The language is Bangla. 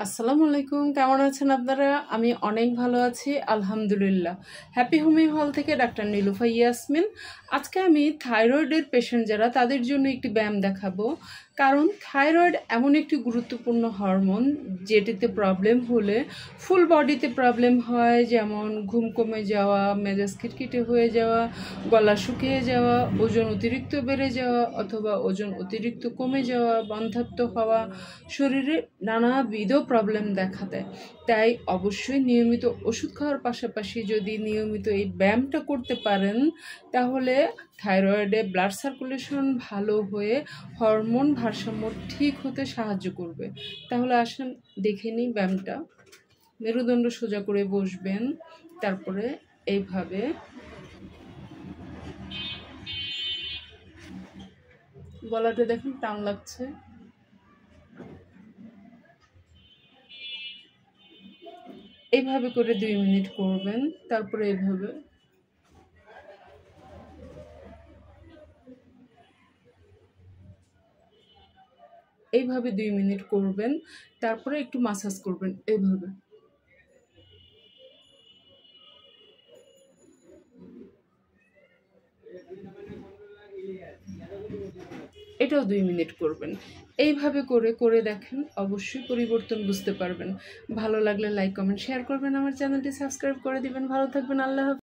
আসসালামু আলাইকুম, কেমন আছেন আপনারা? আমি অনেক ভালো আছি আলহামদুলিল্লাহ। হ্যাপি হোমি হল থেকে ডাক্তার নীলুফা ইয়াসমিন। আজকে আমি থাইরয়েডের পেশেন্ট যারা তাদের জন্য একটি ব্যায়াম দেখাবো। কারণ থাইরয়েড এমন একটি গুরুত্বপূর্ণ হরমোন যেটিতে প্রবলেম হলে ফুল বডিতে প্রবলেম হয়, যেমন ঘুম কমে যাওয়া, মেজাজ খিটখিটে হয়ে যাওয়া, গলা শুকিয়ে যাওয়া, ওজন অতিরিক্ত বেড়ে যাওয়া অথবা ওজন অতিরিক্ত কমে যাওয়া, বন্ধ্যাত্ব হওয়া, শরীরে নানাবিধ প্রবলেম দেখা দেয়। তাই অবশ্যই নিয়মিত ওষুধ খাওয়ার পাশাপাশি যদি নিয়মিত এই ব্যায়ামটা করতে পারেন তাহলে থাইরয়েডে ব্লাড সার্কুলেশন ভালো হয়ে হরমোন ভারসাম্য ঠিক হতে সাহায্য করবে। তাহলে আসেন দেখে নিই ব্যায়ামটা। মেরুদণ্ড সোজা করে বসবেন, তারপরে এইভাবে গলাটা দেখুন টান লাগছে। এইভাবে করে 2 মিনিট করবেন, তারপরে এইভাবে এইভাবে 2 মিনিট করবেন, তারপরে একটু মাসাজ করবেন এইভাবে। এটাও 2 মিনিট করবেন। এইভাবে করে করে দেখেন, অবশ্যই পরিবর্তন বুঝতে পারবেন। ভালো লাগলে লাইক, কমেন্ট, শেয়ার করবেন। আমার চ্যানেলটি সাবস্ক্রাইব করে দিবেন। ভালো থাকবেন। আল্লাহ হাফেজ।